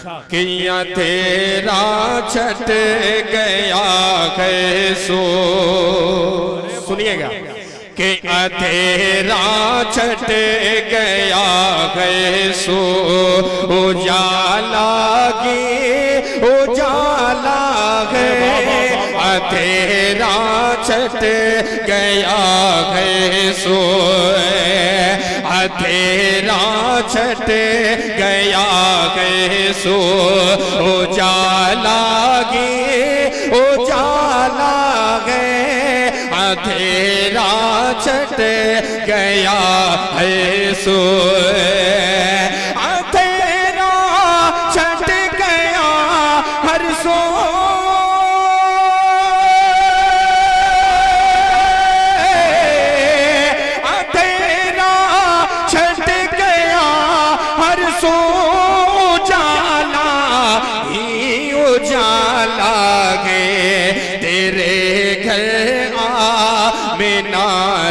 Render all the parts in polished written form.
किया तेरा छट गया कैसो, सुनिएगा कि तेरा छट गया कैसो, उजाला गे उजाला है, तेरा छट गया कैसो, तेरा छट गया कैसो, उजाला गे उजाला गे, तेरा छट गया कैसो, तेरा छट गया हर सो,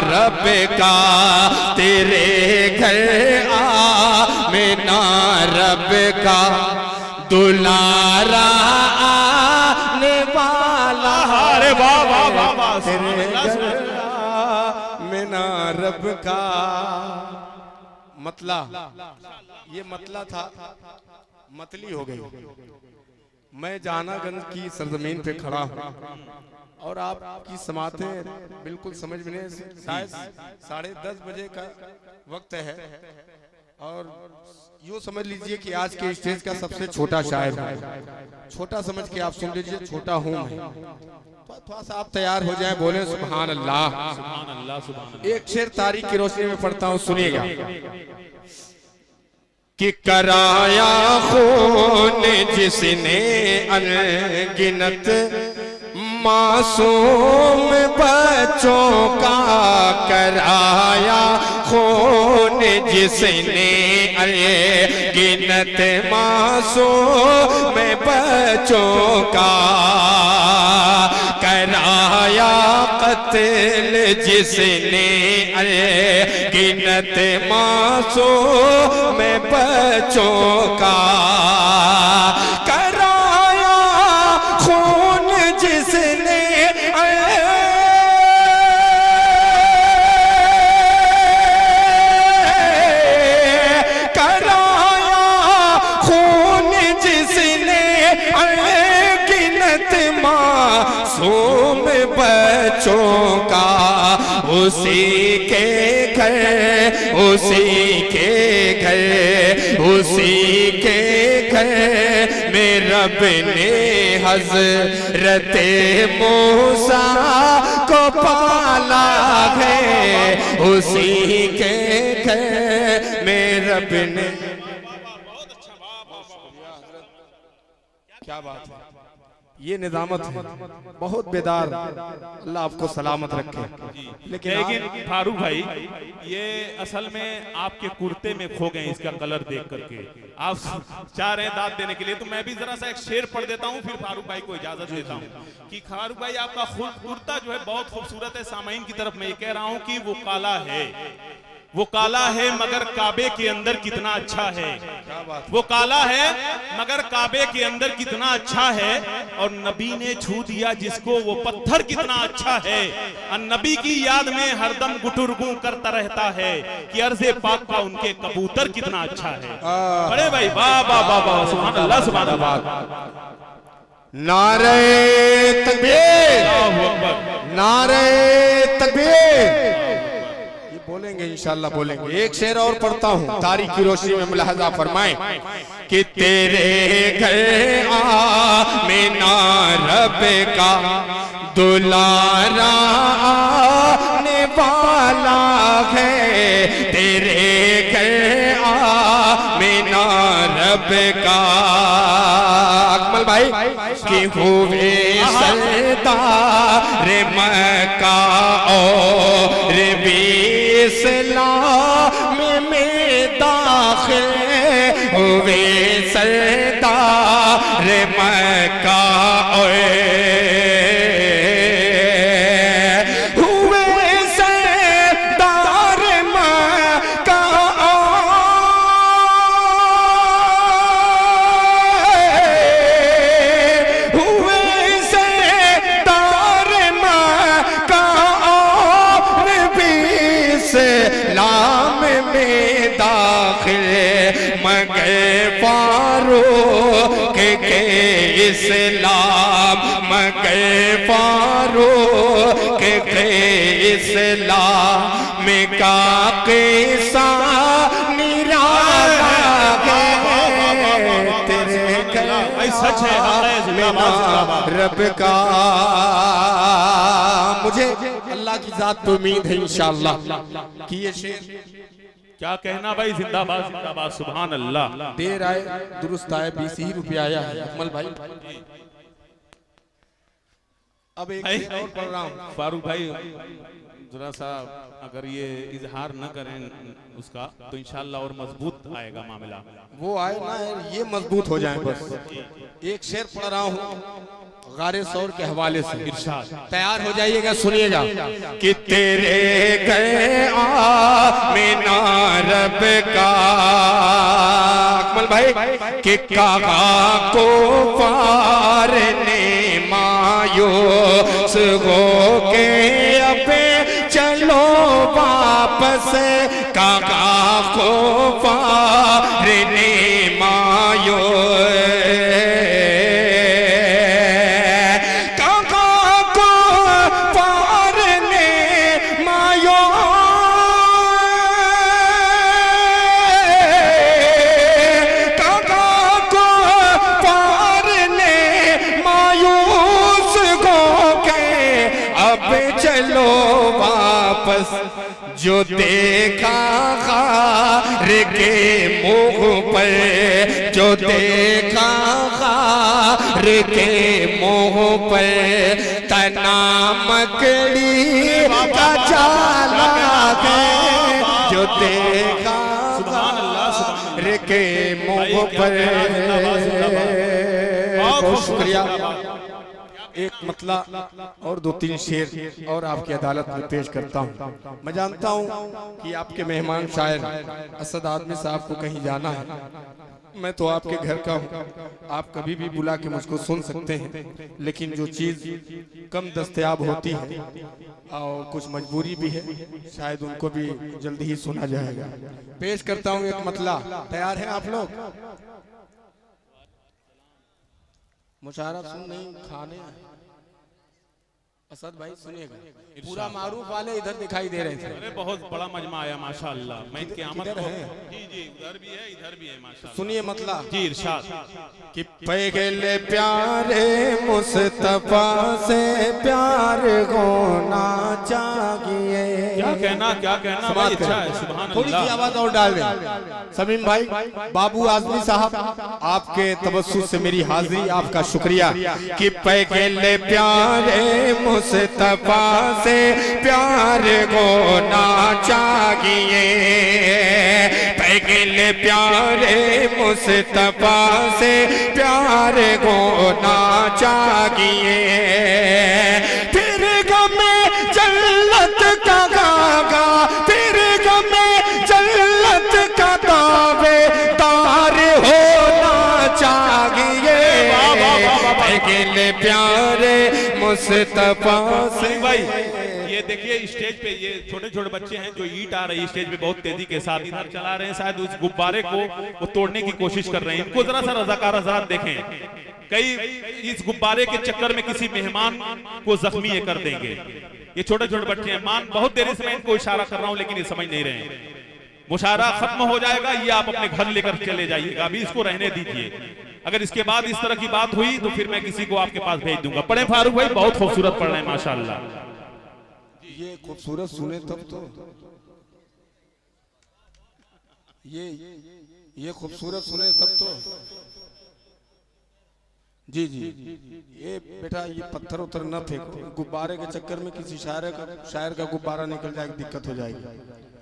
रब का तेरे घर आमिना रब का दुलारा आने वाला, अरे वाह वाह वाह वाह, तेरे घर आमिना रब का। मतला, ये मतला था, मतली हो गई। मैं जानागंज की सरजमीन पे खड़ा हूँ और आपकी समातें बिल्कुल समझ में नहीं, शायद 10:30 बजे का वक्त है और यूँ समझ लीजिए कि आज के स्टेज का सबसे छोटा शायर है। छोटा समझ के आप सुन लीजिए, छोटा हूँ मैं। तो थोड़ा सा आप तैयार हो जाएं, बोले सुभान अल्लाह। सुभान अल्लाह, सुभान अल्लाह। एक शेर तारीख की रोशनी में पढ़ता हूँ, सुनिएगा कि कराया खून जिसने अनगिनत मासूम बच्चों का, कराया खून जिसने अनगिनत मासूम बच्चों का, कराया कत्ल जिसने अनगिनत मासूम बच्चों का, कराया खून जिसने कराया खून जिसने अनगिनत मासूम बच्चों का, उसी के घर उसी के घर उसी के घर में रब ने हज़रत मूसा को पाला है, उसी के घर में रब ने। क्या बात है, ये निजामत है, बहुत बेदार, अल्लाह आपको सलामत रखे। लेकिन फारूक भाई, ये असल में आपके कुर्ते में खो गए इसका कलर देख करके। आप चाह रहे हैं दाद देने के लिए, तो मैं भी जरा सा एक शेर पढ़ देता हूँ, फिर फारूक भाई को इजाजत देता हूँ कि फारूक भाई आपका कुर्ता जो है बहुत खूबसूरत है। सामाइन की तरफ मैं ये कह रहा हूँ कि वो काला है, वो काला है मगर काबे के अंदर कितना अच्छा है, वो काला है मगर काबे के अंदर कितना अच्छा है, और नबी ने छू दिया जिसको वो पत्थर कितना अच्छा है, और नबी की याद में हरदम गुटुरगू करता रहता है कि अर्ज़े पाक का उनके कबूतर कितना अच्छा है। बड़े भाई वाह वाह वाह वाह, सुभान अल्लाह सुभान अल्लाह। नारे तकबीर, नारे तकबीर, बोलेंगे इंशाल्लाह बोलेंगे। एक शेर और पढ़ता हूँ, तारीख की रोशनी में मुलाहजा फरमाएं कि तेरे घर आमिना रब का दुलारा आने वाला है, तेरे घर आमिना रब का। अकमल भाई कि हुए सरदार मक्का और इस्लाम में दाखिल हुए सरदार मक्का, हुए सरदार मक्का, फारूक के इस्लाम के फारूक के इस्लाम का किस्सा निराला भाई सच है रब का। मुझे अल्लाह की जात पे उम्मीद है इंशाअल्लाह कि ये शेर क्या कहना भाई, जिंदाबाद जिंदाबाद, सुभान अल्लाह। देर आए दुरुस्त आए, 20 ही रुपया आया है अकमल भाई। अब एक शेर और पढ़ रहा हूँ। फारूक भाई जरा सा अगर ये इजहार न करें उसका तो इंशाल्लाह और मजबूत आएगा मामला। वो आए ना ये मजबूत हो जाए बस। एक शेर पढ़ रहा हूँ गारे सौर के हवाले से, इरशाद। तैयार हो जाइएगा, सुनिएगा। कि तेरे गए आमिना रब का अकमल भाई कि कागा को पार ने मायूस हो के अब चलो वापस कागा को पार ने मायूस जो देखा खार के मुँह पर, जो देखा खार के मुँह पर तना मकड़ी का जाला है। जो देखा खार के मुँह पर। बहुत शुक्रिया। एक मतला और 2-3 शेर और आपकी अदालत में पेश करता हूँ। मैं जानता हूँ कि आपके मेहमान शायर असद आदमी साहब को कहीं जाना है। मैं तो आपके घर का हूँ, आप कभी भी बुला के मुझको सुन सकते हैं। लेकिन जो चीज़ कम दस्तयाब होती है और कुछ मजबूरी भी है, शायद उनको भी जल्दी ही सुना जाएगा। पेश करता हूँ एक मतला। तैयार हैं आप लोग? मुशारफ सुन नहीं खाने असद भाई सुनिएगा। पूरा मारूफ वाले इधर दिखाई दे रहे थे। अरे बहुत बड़ा मजमा आया माशाअल्लाह। मैं इनके आमद को जी जी उधर भी है इधर भी है माशाअल्लाह। सुनिए मतलब जी इरशाद कि पैगले प्यारे मुस्तफा से प्यार होना चाहिए। क्या कहना भाई, अच्छा है सुभान अल्लाह। थोड़ी सी आवाज और डाल दें समीम भाई। बाबू आजमी साहब आपके तवज्जुह से मेरी हाजिरी, आपका शुक्रिया। कि पैगले प्यारे मुस्तफा से प्यार होना चाहिए। पैगले प्यारे मुस्तफा से प्यार होना चाहिए। फिर गमे जन्नत का गागा, फिर गमे जन्नत का दावेदार होना चाहिए। पैगले प्यारे मुस्तफा से। भाई ये देखिए स्टेज पे ये छोटे छोटे बच्चे हैं जो ईंट आ रही है स्टेज पे बहुत तेजी के साथ इधर चला रहे हैं, शायद उस गुब्बारे को वो तोड़ने की कोशिश कर रहे हैं। इनको जरा सा रजाकार हज़रात देखें, कई इस गुब्बारे के चक्कर में किसी मेहमान को जख्मी ये कर देंगे। ये छोटे छोटे बच्चे हैं। मान बहुत देरी से मैं इनको इशारा कर रहा हूँ लेकिन ये समझ नहीं रहे हैं। मुशायरा खत्म हो जाएगा, ये आप अपने घर लेकर चले जाइएगा, अभी इसको रहने दीजिए। अगर इसके बाद इस तरह की बात हुई तो फिर मैं किसी को आपके पास भेज दूंगा। पढ़े फारूक भाई, बहुत खूबसूरत पढ़ रहे हैं माशाअल्लाह। ये खूबसूरत सुने तब तो ये खूबसूरत सुने तब तो। जी जी ये बेटा ये पत्थर उतर न फेंको, गुब्बारे के चक्कर में किसी शायर का गुब्बारा निकल जाएगा, दिक्कत हो जाएगी।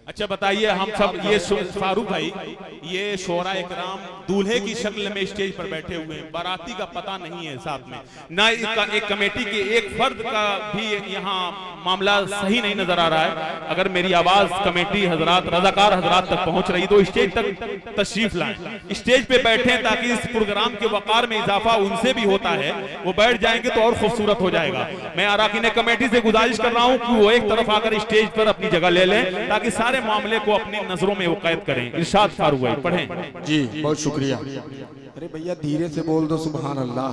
अच्छा बताइए, हम सब ये फारूक भाई ये शोरा इकराम दूल्हे की शक्ल में स्टेज पर बैठे हुए हैं, बाराती का पता नहीं है साथ में, ना एक कमेटी के एक फर्द का भी यहाँ मामला सही नहीं नजर आ रहा है। अगर मेरी आवाज कमेटी हजरात, रजाकार हजरात तक पहुंच रही तो स्टेज तक तशरीफ लाएं, स्टेज पे बैठे ताकि इस प्रोग्राम के वकार में इजाफा उनसे भी होता है, वो बैठ जाएंगे तो और खूबसूरत हो जाएगा। मैं अराकीन कमेटी से गुजारिश कर रहा हूँ कि वो एक तरफ आकर स्टेज पर अपनी जगह ले लें ताकि सारे मामले को अपनी नजरों में वो कैद करें। इरशाद फारूक भाई पढ़ें। जी बहुत शुक्रिया। अरे भैया धीरे से बोल दो सुभान अल्लाह,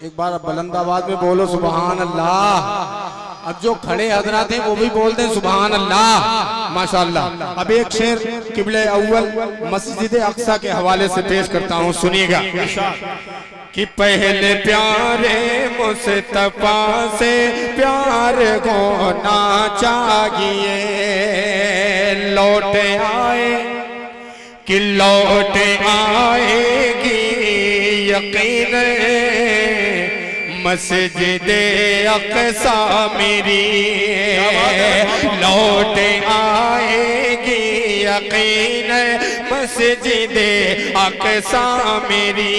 एक बार बुलंद आवाज में बोलो सुभान अल्लाह। अब जो खड़े हजरात हैं वो भी बोल दें सुभान अल्लाह, माशाअल्लाह। अब एक शेर किबले अव्वल मस्जिद अक्सा के हवाले से पेश करता हूँ, सुनिएगा। कि पहले प्यारे मुस्तफा से प्यार होना चाहिए, लौट आए कि लौट आएगी यकीन मस्जिद अक्सा मेरी, लौट आएगी यकीन मस्जिद अक्सा मेरी।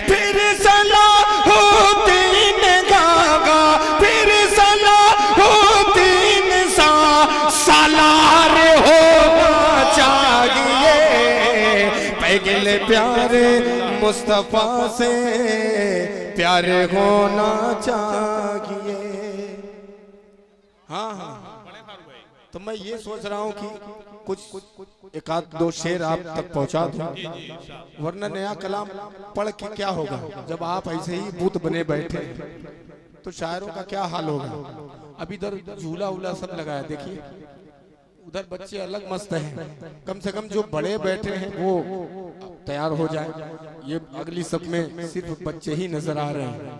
फिर सलाहुद्दीन गागा, फिर सलाहुद्दीन सा सालार होना चाहिए, पैगल प्यारे मुस्तफा से प्यारे होना चाहिए। हाँ हाँ, तो मैं ये सोच रहा हूँ कि कुछ एक आध दो शेर आप तक पहुँचा दूं, वरना नया कलाम पढ़ के क्या होगा। जब आप ऐसे ही बूत बने बैठे तो शायरों का क्या हाल होगा। अभी इधर झूला उला सब लगाया, देखिए उधर बच्चे अलग मस्त हैं, कम से कम जो बड़े बैठे हैं वो तैयार हो जाए। ये अगली सब में सिर्फ बच्चे ही नजर आ रहे हैं,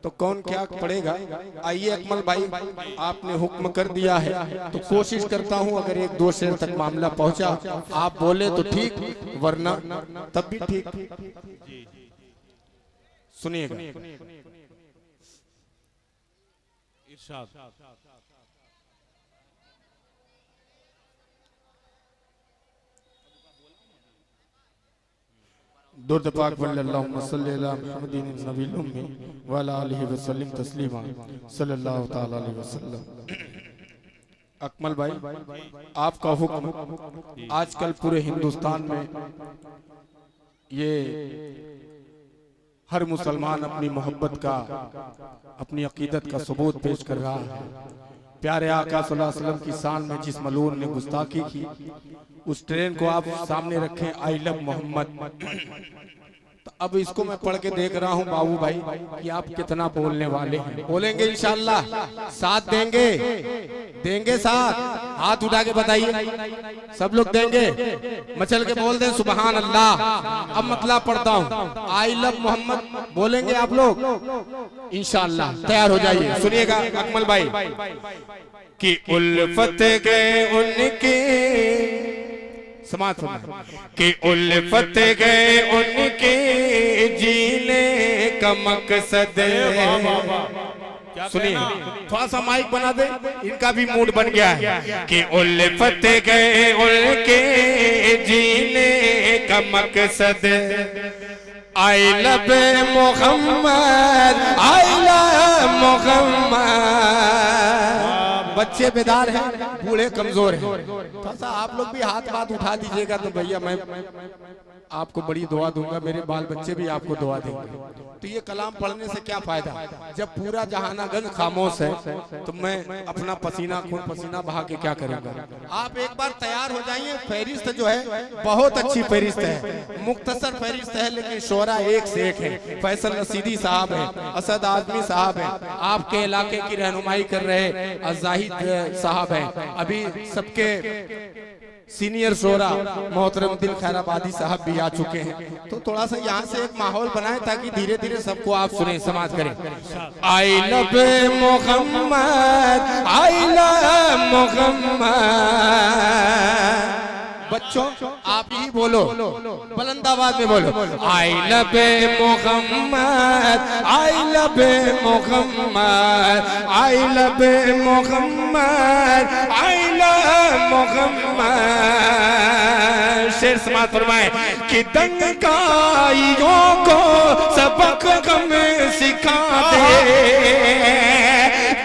तो कौन क्या पढ़ेगा। आइए अकमल भाई, आपने हुक्म कर दिया है तो कोशिश करता हूं अगर एक दो शेर तक मामला पहुंचा, आप बोले तो ठीक, वरना तब भी ठीक। सुनिएगा। दुर्द पाक वल्लल्लाहु सल्ली अला मुहम्मदिन नबील उम्मी व अला आलिहि वसल्लम तस्लीमा सल्लल्लाहु तआला अलैहि वसल्लम। अकमल भाई, आपका हुक्म आजकल पूरे हिंदुस्तान में ये हर मुसलमान अपनी मोहब्बत का, अपनी अकीदत का सबूत पेश कर रहा है। प्यारे आका सल्लल्लाहु अलैहि वसल्लम की शान में जिस मलून ने गुस्ताखी की, उस ट्रेन को आप सामने रखें, आई लव मोहम्मद। तो अब इसको मैं पढ़ के देख रहा हूँ बाबू भाई कि आप कितना बोलने वाले हैं। बोलेंगे इंशाल्लाह, साथ देंगे, देंगे साथ, हाथ उठा के बताइए, सब लोग देंगे, मचल के बोल दें सुभान अल्लाह। अब मतलब पढ़ता हूँ, आई लव मोहम्मद बोलेंगे आप लोग इंशाल्लाह। तैयार हो जाइए, सुनिएगा अकमल भाई। कि उल्फत गए उनके समाज कि उल्फत गए उनके जीने का मकसद। सुनिए, थोड़ा सा माइक बना दे, इनका भी मूड बन गया है। कि उल्फत गए उनके जीने का मकसद, I love Mohammad, I love Mohammad. बच्चे बेदार हैं, बूढ़े कमजोर हैं, थोड़ा सा आप लोग भी हाथ बात उठा दीजिएगा तो भैया मैं आपको बड़ी दुआ दूंगा, मेरे बाल बच्चे भी आपको दुआ देंगे। तो ये कलाम पढ़ने से क्या फायदा जब पूरा जहानागंज खामोश है, तो मैं अपना पसीना खून पसीना बहा के क्या करूंगा। आप एक बार तैयार हो जाइए। फहरिस्त जो है बहुत अच्छी फहरिस्त है, मुख्तसर फहरिस्त है, लेकिन शोरा एक से एक है। फैसल रसीदी साहब है, असद आजमी साहब है, आपके इलाके की रहनुमाई कर रहे अजाहिद साहब है, अभी सबके सीनियर शोरा मोहतरम दिल खैराबादी साहब भी आ चुके हैं। तो थोड़ा सा यहाँ से एक माहौल बनाए ताकि धीरे धीरे सबको आप सुने, समाज करें। I love Mohammad, I love Mohammad. बच्चों आप ही बोलो, बुलंद आवाज में बोलो, I love Mohammad, I love Mohammad, I love Mohammad, I love Mohammad. शेर समाज फरमाए कि दंगाइयों को सबक हम सिखा दे,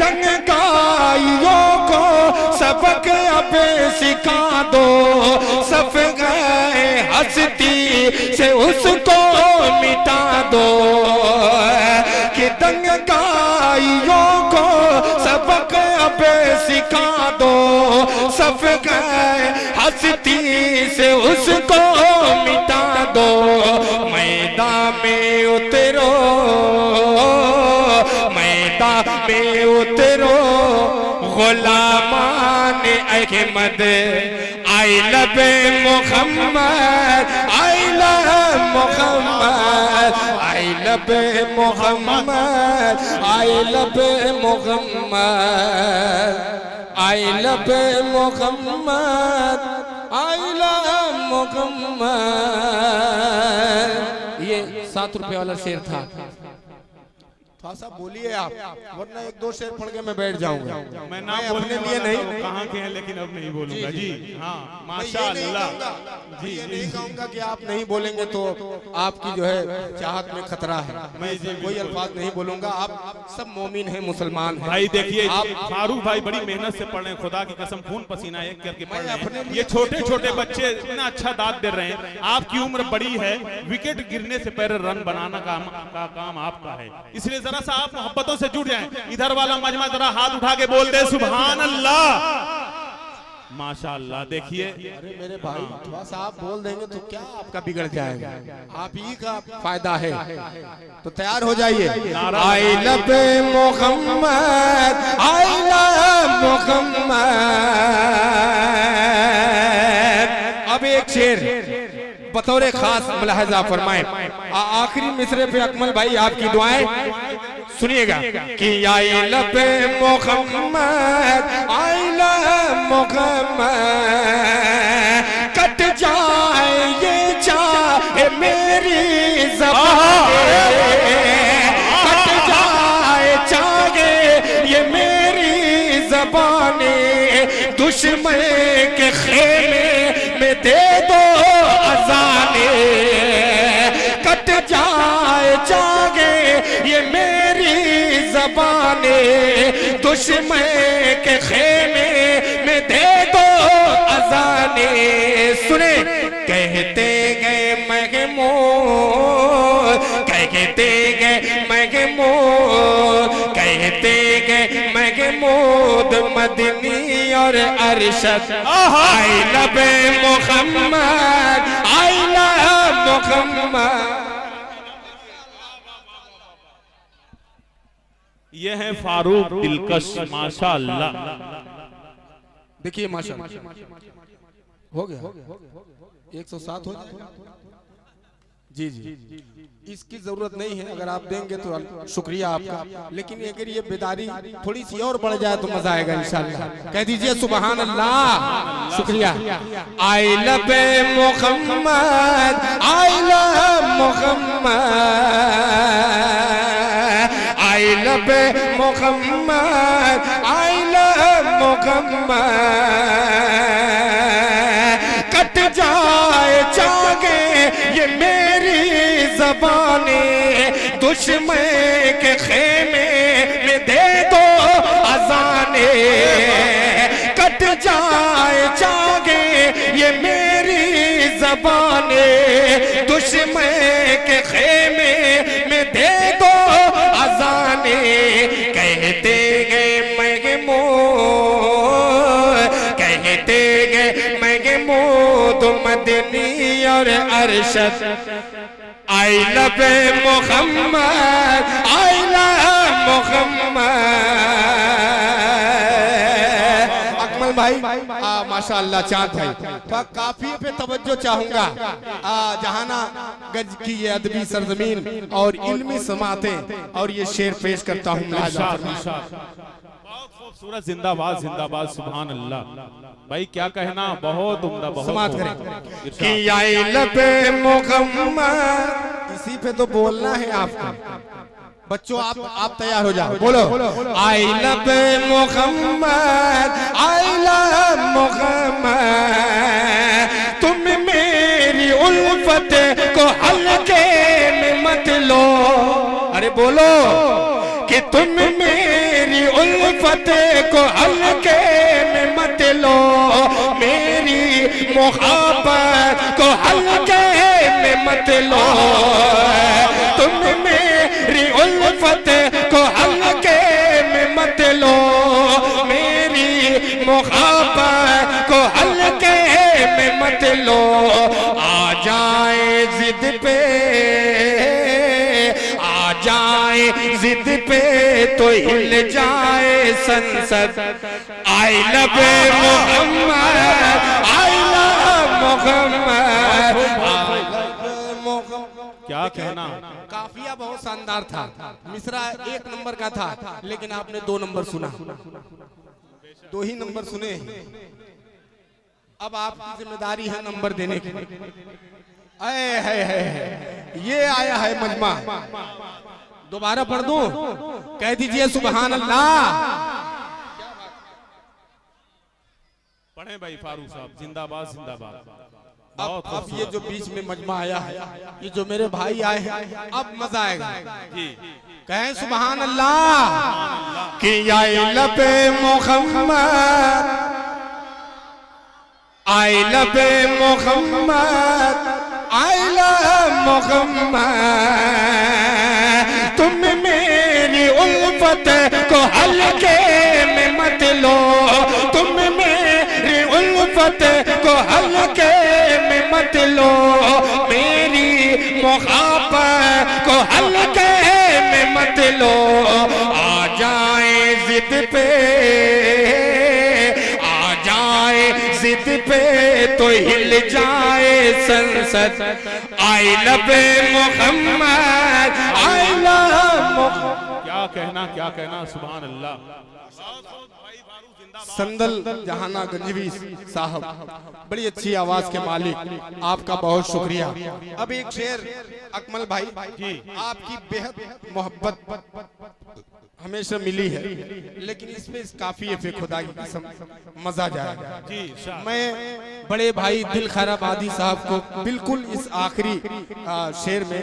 दंगाइयों को सबक अब सिखा दो, सफ गए हस्ती से उसको मिटा दो। कि दंगाइयों को सबक अब सिखा दो, सफ गए हस्ती से उसको मिटा में उतरो, मैदान में उतरो, गुलामान Ahmad, I love Mohammad, I love Mohammad, I love Mohammad, I love Mohammad, I love Mohammad, I love Mohammad. ये 7 रुपए वाला शेर था। थोड़ा सा बोलिए आप, वरना 1-2 शेर पढ़ के मैं बैठ जाऊंगा। मैं ना बोलने लिए नहीं, कहाँ के हैं, लेकिन अब नहीं बोलूंगा जी। हाँ माशाअल्लाह जी। ये नहीं कहूंगा कि आप नहीं बोलेंगे तो आपकी जो है चाहत में खतरा है। मैं कोई अल्फाज नहीं बोलूंगा। आप सब मोमिन हैं, मुसलमान हैं। भाई देखिए, फारूक भाई बड़ी मेहनत से पढ़ रहे हैं, खुदा की कसम खून पसीना एक करके पढ़ रहे हैं। ये छोटे छोटे बच्चे इतना अच्छा दाद दे रहे हैं। आपकी उम्र बड़ी है, विकेट गिरने से पहले रन बनाना का काम आपका है, इसलिए जरा सा आप मोहब्बतों से जुड़ जाएं। इधर वाला मजमा जरा हाथ उठा के बोल दे सुभान अल्लाह, माशाअल्लाह। देखिए अरे मेरे भाई, थोड़ा सा आप बोल देंगे तो क्या आपका बिगड़ जाएगा, आप ही का फायदा है। तो तैयार हो जाइए। I love Mohammad, I love Mohammad. अब एक शेर बतौरे खास मुलाहजा फरमाए। आखिरी मिसरे पे अकमल भाई आपकी दुआएं सुनिएगा कि I love Mohammad, I love Mohammad, कट जाए ये चाहे मेरी ज़बान, कट जाए चाहे ये मेरी ज़बान, दुश्मन के खेमे में दे दो अज़ाने, कट जाए चाहे ये मेरी ज़बाने, दुश्मन के खेमे में दे दो अज़ाने। सुने कहते गए महमूद, कहते गए महमूद, कहते गए महमूद मदनी और Arshad, I love Mohammad, I love Mohammad. ये है फारूक दिलकश, माशाअल्लाह। देखिए माशाअल्लाह हो गया 107 हो जाए। जी जी, इसकी जरूरत नहीं है, अगर आप देंगे तो शुक्रिया आपका, लेकिन अगर ये बेदारी थोड़ी सी और बढ़ जाए तो मजा आएगा इंशाल्लाह। कह दीजिए सुभान अल्लाह, शुक्रिया। I love Mohammad, I love Mohammad, I love Mohammad, I love Mohammad, कट जाए चाहे ये मेरी ज़बाने, दुश्मन के खेमे में दे दो अज़ाने, कट जाए चाहे ये मेरी ज़बाने, दुश्मन के खेमे में दे दो अज़ाने। कहते गए महमूद, कहते गए महमूद मदनी और Arshad, I love Mohammad, I love Mohammad. Akmal भाई माशाअल्लाह, चांद भाई, तो काफिये पे तवज्जो चाहूंगा। जहाना गज की ये अदबी सरजमीन और इल्मी समातें और ये शेर पेश करता हूँ। बहुत खूबसूरत, जिंदाबाद जिंदाबाद, सुभान अल्लाह। भाई क्या कहना, बहुत उम्दा, बहुत समात करें कि आई लव मोहम्मद। इसी पे तो बोलना है आपको बच्चों, आप तैयार हो जाओ, बोलो I love Mohammad, I love Mohammad, तुम मेरी उल्फत को हल्के में मत लो। अरे बोलो कि तुम मेरी उल्फत को हल्के में मत लो, मेरी मोहब्बत को हल्के में मत लो, तुम मेरी उल्फत को हल्के में मत लो, मेरी मोहब्बत को हल्के में मत लो। आ जाए जिद पे जाए जिद पे तो हिल जाए संसद। I love Mohammad, I love Mohammad. क्या कहना। काफिया बहुत शानदार था, मिसरा 1 नंबर का था, लेकिन आपने 2 नंबर सुना, 2 ही नंबर सुने। अब आपकी जिम्मेदारी है नंबर देने की। ये आया है मजमा, दोबारा पढ़ दूं? कह दीजिए सुभान अल्लाह। पढ़े भाई फारूक साहब, जिंदाबाद जिंदाबाद। अब ये जो बीच में मजमा आया है, ये जो मेरे भाई आए हैं, अब मजा आएगा जी। कहें सुभान अल्लाह कि I love Mohammad, I love Mohammad, I love Mohammad. तुम मेरी उल्फत को हल्के में मत लो, तुम मेरी उल्फत को हल्के में मत लो, मेरी मोहब्बत को हल्के में मत लो। आ जाए जिद पे, आ जाए जिद पे तो हिल जाए संसद। I love Mohammad, I love Mohammad. क्या कहना सुभान अल्लाह। संदल जहाना गंजवी साहब, बड़ी अच्छी आवाज के मालिक, आपका बहुत शुक्रिया। अब एक शेर अकमल भाई, आपकी बेहद मोहब्बत हमेशा मिली है, लेकिन इसमें काफी है खुदा की कसम, मजा जाएगा जी। मैं बड़े भाई दिल खैराबादी साहब को बिल्कुल इस आखिरी शेर में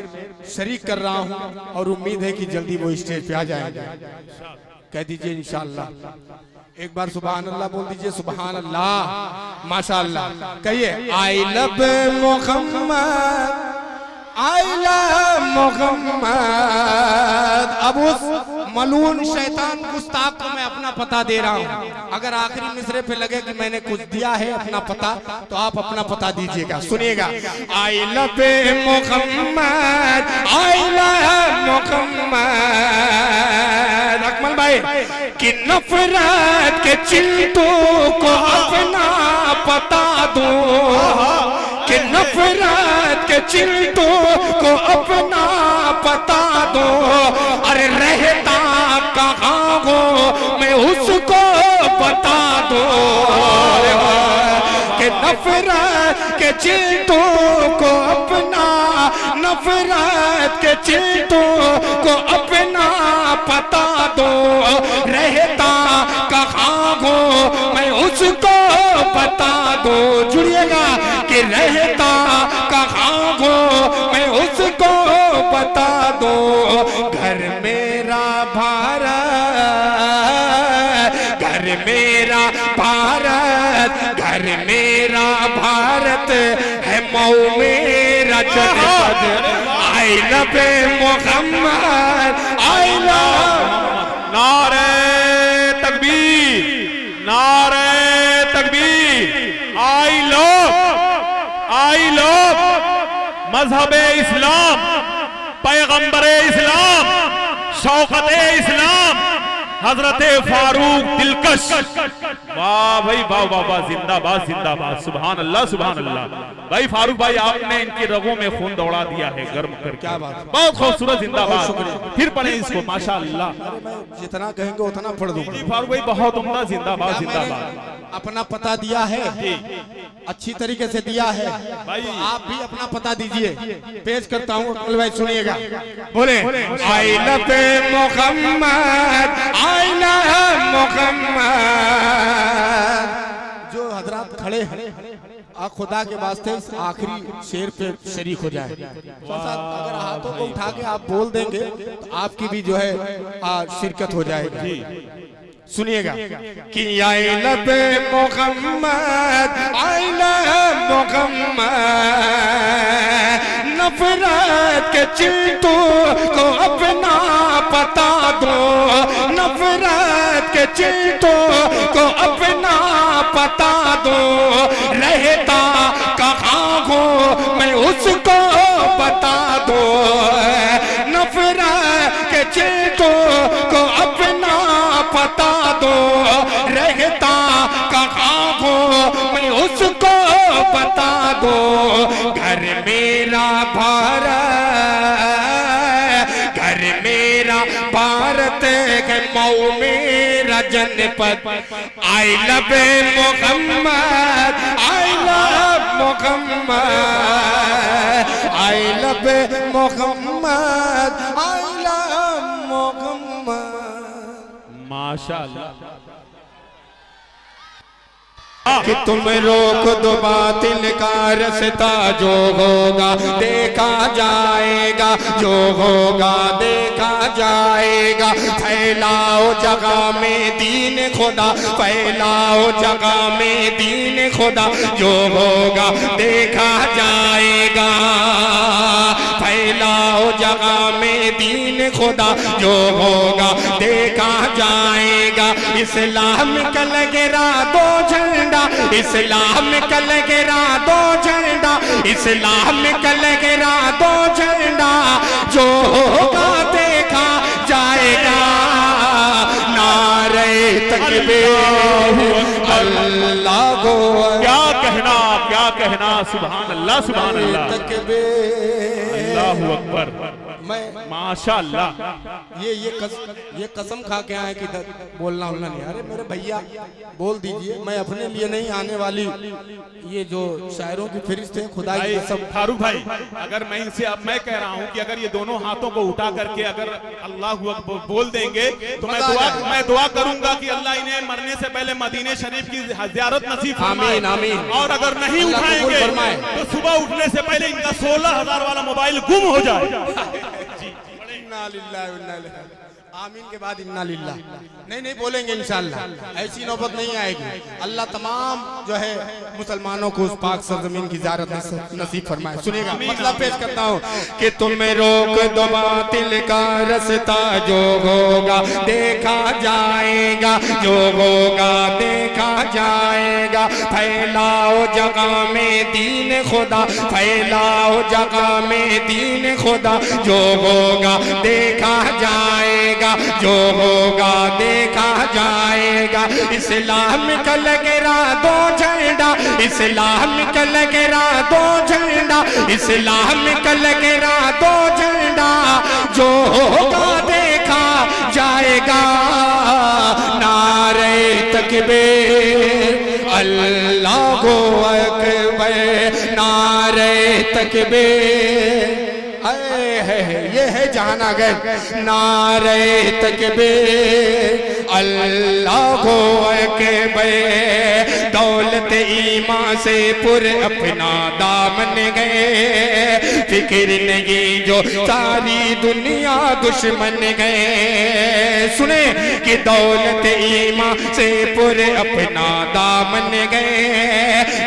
शरीक कर रहा हूं, और उम्मीद है कि जल्दी वो स्टेज पे आ जाएंगे। कह दीजिए इंशाअल्लाह। एक बार सुभान अल्लाह बोल दीजिए, सुभान अल्लाह, माशाअल्लाह। कहिए I love Mohammad, I love Mohammad. अब उस मलून शैतान गुस्ताख को मैं अपना पता दे रहा हूँ। अगर आखिरी मिसरे पे लगे कि मैंने कुछ दिया है अपना पता, तो आप अपना पता दीजिएगा। सुनिएगा, I love Mohammad, I love Mohammad. Akmal भाई कि नफरत के चिंतों को अपना पता दो, कि नफरत के चिंतों को अपना पता दो। अरे रहता कहाँ हो मैं उसको बता दो, कि नफरत के चिंतों को अपना, नफरत के चिंतों को अपना पता दो। रहता कहाँ हो मैं उसको बता दो। जुड़िएगा कि रहता कहाँ हो मैं उसको बता दो। घर मेरा भारत, घर मेरा भारत, घर मेरा भारत है मऊ मेरा जनपद। I love Mohammad, I love. नारे तकबीर, नारे तकबीर। आई लो मजहबे इस्लाम, पैगंबरे इस्लाम, शौकते इस्लाम, हजरते फारूक दिलकश। वाह भाई वाह वाह वाह, जिंदाबाद जिंदाबाद, सुभान अल्लाह सुभान अल्लाह। भाई फारूक भाई, आपने इनकी रगों में खून दौड़ा दिया है गर्म करके। क्या बात, बहुत खूबसूरत, जिंदाबाद। फिर पढ़े इसको, माशाअल्लाह। जितना कहेंगे उतना पढ़ दूंगा। फारूक भाई बहुत उम्दा, जिंदाबाद जिंदाबाद। अपना पता दिया है, अच्छी तरीके से दिया है भाई। आप भी अपना पता दीजिए। पेश करता हूँ अकमल भाई, सुनिएगा। बोले I love Mohammad, I love Mohammad. जो हजरात खड़े हैं, खुदा के वास्ते इस आखिरी शेर पे शरीक हो जाए। अगर हाथों को उठा के आप बोल देंगे तो आपकी भी जो है शिरकत हो जाएगी। सुनिएगा कि I love Mohammad, I love Mohammad. नफरत के चिंतों को अपना पता दो, नफरत के चिंतों को अपना पता दो। रहता कहाँ हो मैं उसको बता दो। नफरत के है मऊ मेरा जनपद। I love Mohammad, I love Mohammad, I love Mohammad, I love Mohammad. माशाअल्लाह। कि तुम रोक दो बातिल का रास्ता, जो होगा देखा जाएगा, जो होगा देखा जाएगा। फैलाओ जगह में दीन खुदा, फैलाओ जगह में दीन खुदा, जो होगा देखा जाएगा। फैलाओ जगह में दीन खुदा, जो होगा देखा जाएगा। इस्लाम का लगेगा दो झंडा, इस्लाम का लगेगा दो झंडा, इस्लाम का लगेगा दो झंडा, जो होगा देखा जाएगा। नारे तकबीर, अल्लाह को क्या कहना, क्या कहना, सुभान अल्लाह, सुभान अल्लाह, तकबीर, अल्लाहू अकबर। मैं माशाअल्लाह। ये कसम खा के आए कि बोलना उलना नहीं। अरे मेरे भैया बोल दीजिए, मैं अपने लिए नहीं, आने वाली ये जो शायरों की फहरिस्त है खुदा की कसम। फारूक भाई, अगर मैं इनसे अब मैं कह रहा हूँ कि अगर ये दोनों हाथों को उठा करके अगर अल्लाहू अकबर बोल देंगे तो मैं दुआ करूंगा कि अल्लाह इन्हें मरने से पहले मदीने शरीफ की ज़ियारत नसीब फरमाए। आमीन आमीन। और अगर नहीं उठाएंगे तो सुबह उठने से पहले इनका 16,000 वाला मोबाइल गुम हो जाए। इन्ना लिल्लाहि व इन्ना इलैहि राजिऊन। आमीन के बाद इन्ना लिल्लाह। नहीं बोलेंगे इंशाअल्लाह, ऐसी नौबत नहीं आएगी। अल्लाह तमाम जो है मुसलमानों को उस पाक सरजमीन की ज़ियारत नसीब फरमाए। सुनिएगा, मतलब पेश करता हूँ कि तुम रोक दो बातिल का रास्ता, जो होगा देखा जाएगा, जो होगा देखा जाएगा। फैलाओ जगह में दीन खुदा, फैलाओ जगह में दीन खुदा, जो होगा देखा जाएगा, जो होगा देखा जाएगा। इस्लाम का लगेगा दो झंडा, इस्लाम का लगेगा दो झंडा, इस्लाम का लगेगा दो झंडा, जो होगा देखा जाएगा। नारे तकबीर, अल्लाहू अकबर, नारे तकबीर। ये है जहानागर। नारे तकबीर, अल्लाहू अकबर। दौलत ईमान से पुर अपना दामन गए, फिक्र नहीं जो सारी दुनिया दुश्मन गए। सुने कि दौलत ईमान से पुर अपना दामन गए,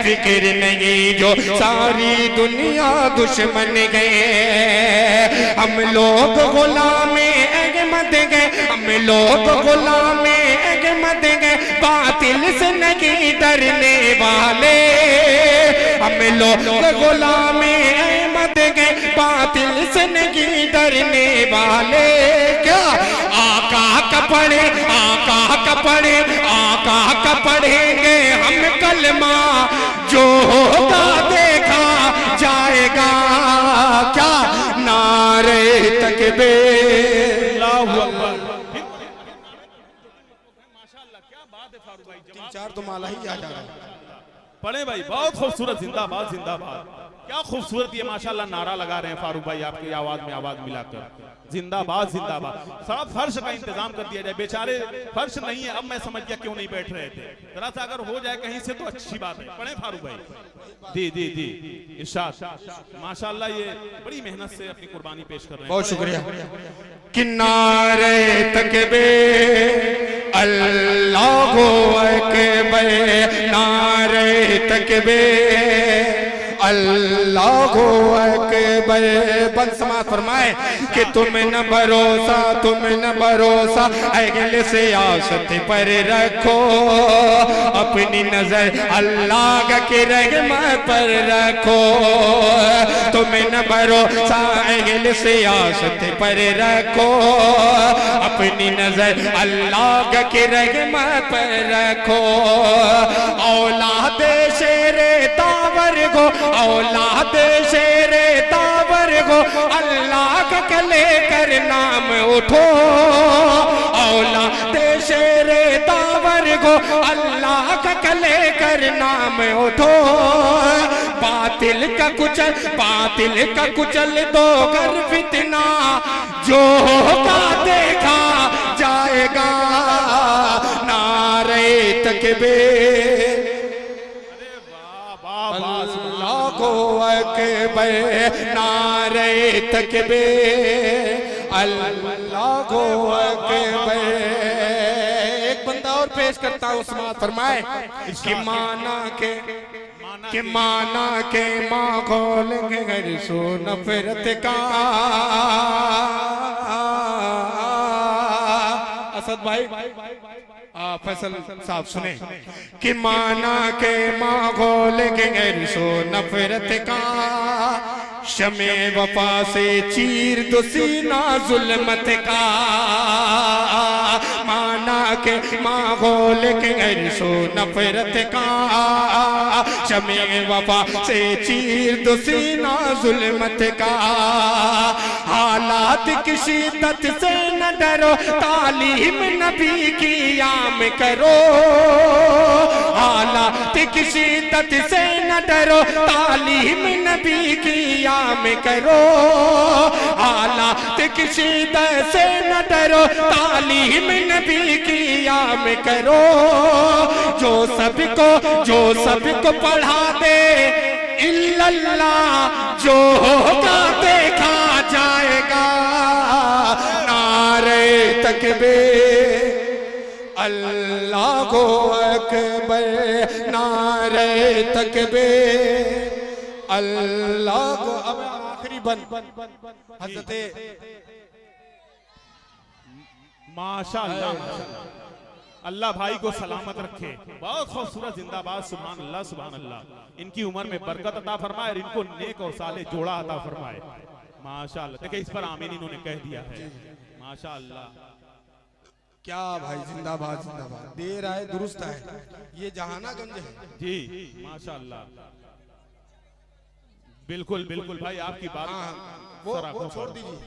फिक्र नहीं जो सारी दुनिया दुश्मन गए। हम लोग गुलामे अहमद गए, हम लोग गुलामे अहमद गए, बातिल से नहीं डरने वाले। हम लोग गुलामे अहमद गए, बातिल से नहीं डरने वाले। क्या आका का पढ़े, आका का पढ़े, आका का पढ़ेंगे हम कलमा, जो होगा देखा जाएगा। क्या नारे तकबीर, अल्लाहू अकबर। माशाअल्लाह, क्या बात है फारूक भाई। 3-4 तो माला ही आ जा रहा है। पढ़े भाई, बहुत खूबसूरत। जिंदाबाद जिंदाबाद, क्या खूबसूरत ये माशाअल्लाह नारा लगा रहे हैं फारूक भाई आपकी आवाज में आवाज मिलाकर। जिंदाबाद जिंदाबाद। सारा फर्श का इंतजाम कर दिया जाए, बेचारे फर्श नहीं है। अब मैं समझ गया क्यों नहीं बैठ रहे थे। जरा सा अगर हो जाए कहीं से तो अच्छी बात है। पढ़े फारूक भाई। जी इरशाद। माशाअल्लाह, ये बड़ी मेहनत से अपनी कुर्बानी पेश कर रहे हैं। बहुत शुक्रिया। किनारे तकबीर, अल्लाहू अकबर, नारे तकबीर, अल्लाहू अकबर। बंद समाज फरमाए कि तुम न भरोसा, तुम न भरोसा अगले सियासत पर रखो, अपनी नजर अल्लाह की रहमत पर रखो। तुम न भरोसा अगले सियासत पर रखो, अपनी नजर अल्लाह की रहमत पर रखो। औलाद शेरे तावर को, औलाद शेरे तावर को अल्लाह का लेकर नाम उठो, औलाद शेरे दावर को अल्लाह का लेकर नाम उठो। बातिल का कुचल दो कर फितना, जो होगा देखा जाएगा। नारे तकबीर अल्लाहु अकबर, नारे तकबीर अल्लाहु अकबर। एक बंदा और पेश करता हूँ, समाअत फरमाए कि माना के माहौल घर सो नफरत का। असद भाई फैसल साहब सुने कि माना के माहौल घर सो नफरत का, शमे वफा से चीर दो सीना जुल्मत का। माना के माहौल के घर सो नफरत का, शमे वफा से चीर दो सीना जुल्मत का। हालात की शिद्दत से न डरो, तालीम नबी की याम करो। हालात की शिद्दत से न डरो, तालीम नबी की याम करो। हालात की शिद्दत से न डरो, तालीम नबी की याम करो। जो सबको पढ़ा दे इल्लल्लाह, जो होगा देखा जाएगा। नारे तकबीर अल्लाहु अकबर, नारे तकबीर अल्लाहु। अब आखिरी बंद हज़रते माशाअल्लाह, अल्लाह भाई को सलामत रखे। बहुत खूबसूरत, जिंदाबाद, सुभान अल्लाह सुभान अल्लाह। इनकी उम्र में बरकत अता फरमाए, इनको नेक और साले जोड़ा अता फरमाए। माशाअल्लाह, देखिए इस पर आमीन इन्होंने कह दिया है। माशाअल्लाह, क्या भाई, जिंदाबाद जिंदाबाद। देर आए दुरुस्त है, ये जहानागंज है जी। माशाअल्लाह, बिल्कुल बिल्कुल भाई, आपकी बात वो छोड़ दीजिए।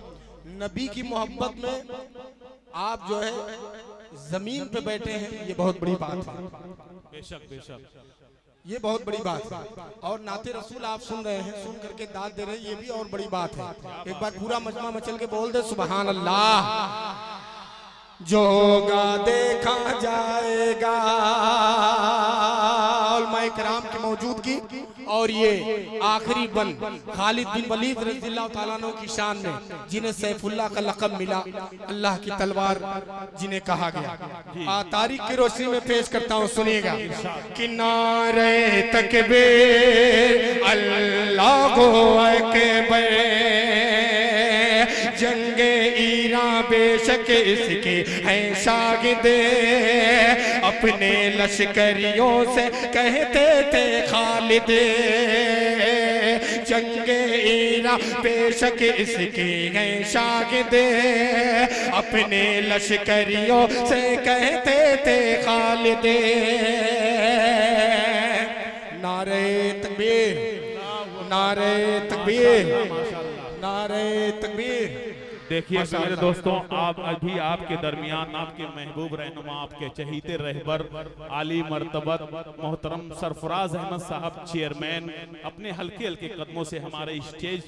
नबी की मोहब्बत में आप जो है जमीन पे बैठे हैं, ये बहुत बड़ी बात है। बेशक बेशक, ये बहुत बड़ी बात है। और नाते रसूल आप सुन रहे हैं, सुन करके दाद दे रहे हैं, ये भी और बड़ी बात है। एक बार पूरा मजमा मचल के बोल दे सुभान अल्लाह। जो होगा देखा जाएगा। उलमाए किराम की मौजूदगी और ये आखिरी बंद खालिद बिन वलीद रज़ियल्लाहु ताला अन्हु की शान में, जिन्हें सैफुल्लाह का लक़ब मिला, अल्लाह की तलवार जिन्हें कहा गया। तारीख की रोशनी में पेश करता हूँ, सुनिएगा कि नारे तकबीर अल्लाहु अकबर, जंगे ईरान बेशक इसके हैं शागिदे, अपने लश्करियों से कहते थे खालिद। जंगे ईरान बेशक इसके हैं शागिदे, अपने लश्करियों से कहते थे खालिद। नारे तकबीर, नारे तकबीर, नारे तकबीर। देखिए मेरे दोस्तों, आप अभी आपके दरमियान आपके महबूब रहनुमा, आपके चहीते रहबर आली मर्तबत मोहतरम सरफराज अहमद साहब चेयरमैन अपने हल्के हल्के कदमों से हमारे स्टेज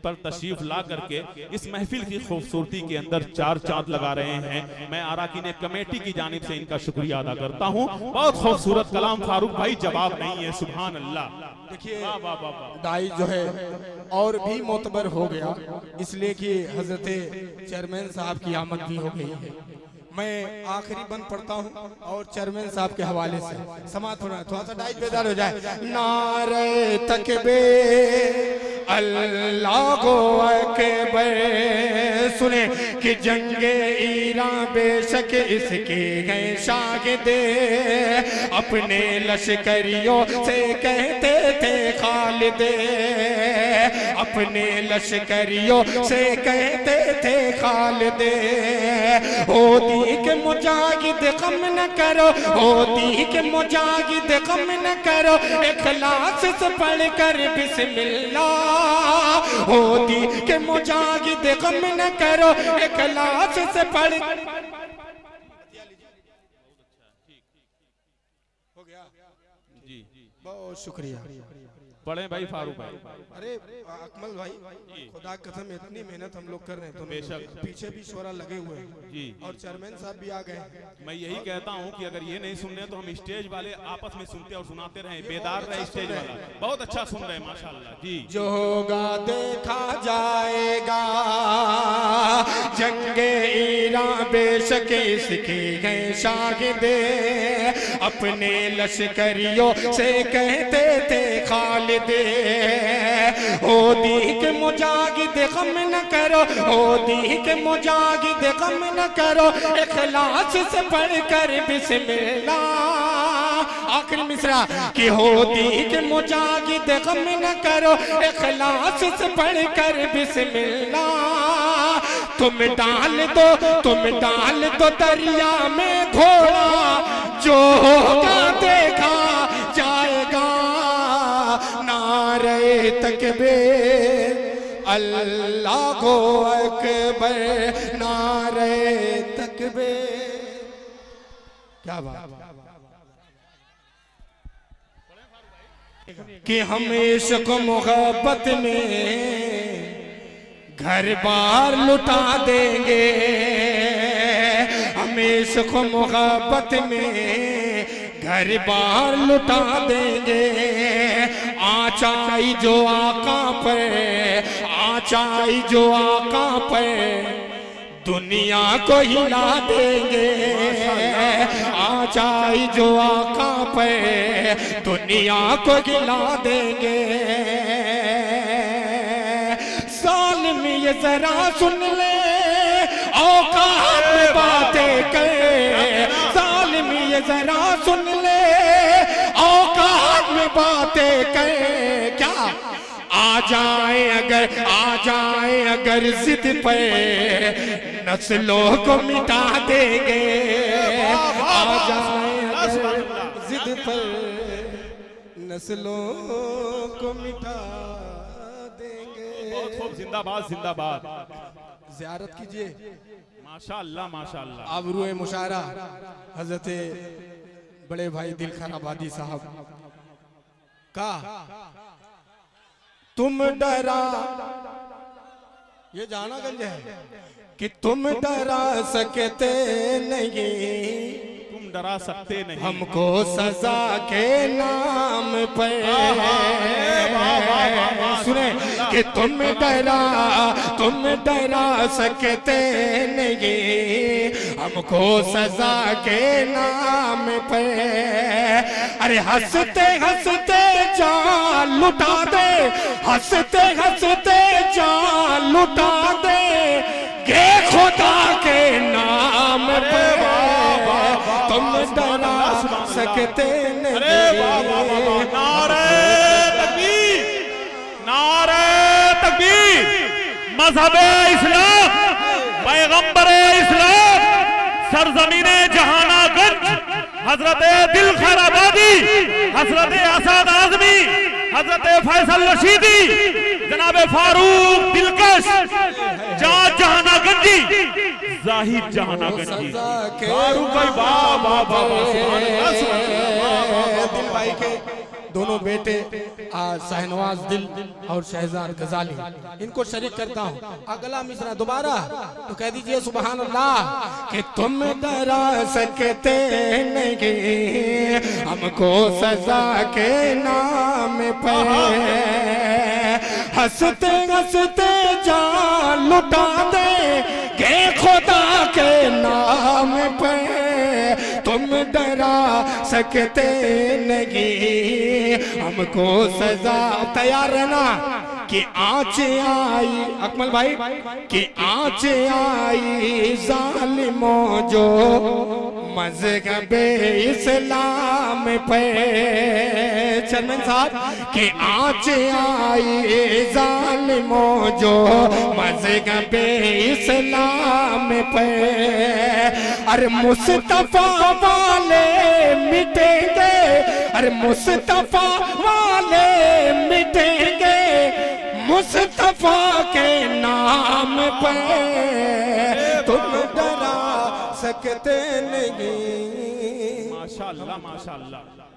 पर तशरीफ ला करके इस महफिल की खूबसूरती के अंदर चार चांद लगा रहे हैं। मैं अराकीन कमेटी की जानिब से इनका शुक्रिया अदा करता हूँ। बहुत खूबसूरत कलाम, फारूक भाई जवाब नहीं है। सुभान अल्लाह। देखिए दाई जो है और भी मोतबर हो गया, इसलिए कि हजरत चेयरमैन साहब की आमद भी हो गई है। मैं आखिरी बंद पढ़ता हूँ और चेयरमैन साहब के हवाले से समाप्त होना, थोड़ा सा डाइट बेदार हो जाए। नारे तकबीर अल्लाहु अकबर, सुने कि जंगे ईरान बेशक इसके गए शागिदे, अपने लश्करियों से कहते थे खालिदे, अपने लश्करियों से कहते थे खालिदे। होती के मुजाहिद गम न करो, होती के मुजाहिद गम न करो, इखलास से पढ़ कर बिस्मिल्लाह। होती के मुजाहिद गम न करो, इखलास से पढ़। हो गया जी, बहुत शुक्रिया। पढ़े भाई फारूक भाई। अरे अकमल भाई, खुदा कसम इतनी मेहनत हम लोग कर रहे हैं तो बेशक पीछे भी शोरा लगे हुए हैं जी, और चेयरमैन साहब भी आ गए। मैं यही कहता हूँ कि अगर ये नहीं सुन रहे तो हम स्टेज वाले आपस में सुनते और सुनाते रहे, बेदार रहे स्टेज वाला। बहुत अच्छा सुन रहे हैं माशाल्लाह जी। जो होगा देखा जाएगा, जंगे ईरान बेशक इसके गए शागिदे, अपने लश्करियों से कहते थे खालिदे। होदी के मुजाहिद गम न करो, होदी के मुजाहिद गम न करो, इखलास से पढ़ कर बिस्मिल्लाह। आखिरी मिसरा कि होदी के मुजाहिद गम न करो, इखलास से पढ़ कर बिस्मिल्लाह। तुम डाल दो दरिया में घोड़ा, जो होगा देखा जाएगा। नारे तकबीर अल्लाहु अकबर, नारे तकबीर। क्या बात कि हम इश्क मोहब्बत में घर बार लुटा देंगे, हम इश्क मोहब्बत में घर बार लुटा देंगे। आचाई जो आका पर, आचाई जो आका पर दुनिया को हिला देंगे। आचाई जो आका पर दुनिया को हिला देंगे। सालिम ये जरा सुन ले, औकात में बातें करे। सालिम ये जरा सुन ले, औकात में बातें करे। क्या आ जाए अगर जिद पे, नस्लों को मिटा देंगे। आ जाए अगर जिद पर, नस्लों को मिटा देंगे। बहुत खूब, जिंदाबाद जिंदाबाद। ज़ियारत कीजिए माशाअल्लाह माशाअल्लाह। आबरूए मुशारा हजरत बड़े भाई दिलखर आबादी साहब का। तुम डरा, ये जानागंज है कि तुम डरा सकते नहीं, तुम डरा सकते नहीं हमको सजा के नाम पर। सुने कि तुम डरा सकते नहीं, हमको सजा के नाम पर। अरे हंसते हंसते जान लुटा दे, हंसते हंसते जान लुटा दे, गे खुदा के नाम पे। तुम डरा सकते नहीं। नारे तकबीर, नारे तकबीर। मज़हबे इस्लाम, पैगंबरे इस्लाम, सरजमीने जहानागंज, हजरत दिलखर आबादी, हजरत असद आजमी, हजरत फैसल रशीदी, जनाब फारूक दिलकश, जहानागंजी, जाहिद जहानागंजी। फारूक भाई वाह वाह वाह वाह। दिल भाई के दोनों बेटे शहनवाज दिल और शहजाद गजाली, इनको शरीक करता हूँ। अगला मिसरा दोबारा तो कह दीजिए सुभान अल्लाह कि तुम डरा सकते नहीं, हमको सजा के नाम पे। हंसते हंसते जान लुटा दे के खुदा के नाम पे। तुम डरा सकते नहीं, हमको सजा तैयार रहना कि आँच आई, अकमल भाई, कि आँच आई जालिमों जो मज़हबे इस्लाम पे, चेयरमैन साहब, कि आँच आई जालिमों जो मज़हबे इस्लाम पे, अरे मुस्तफा वाले मिटेंगे, अरे मुस्तफा वाले मिटेंगे, मुस्तफा के नाम पे तुम डरा सकते नहीं। माशाअल्लाह माशाअल्लाह।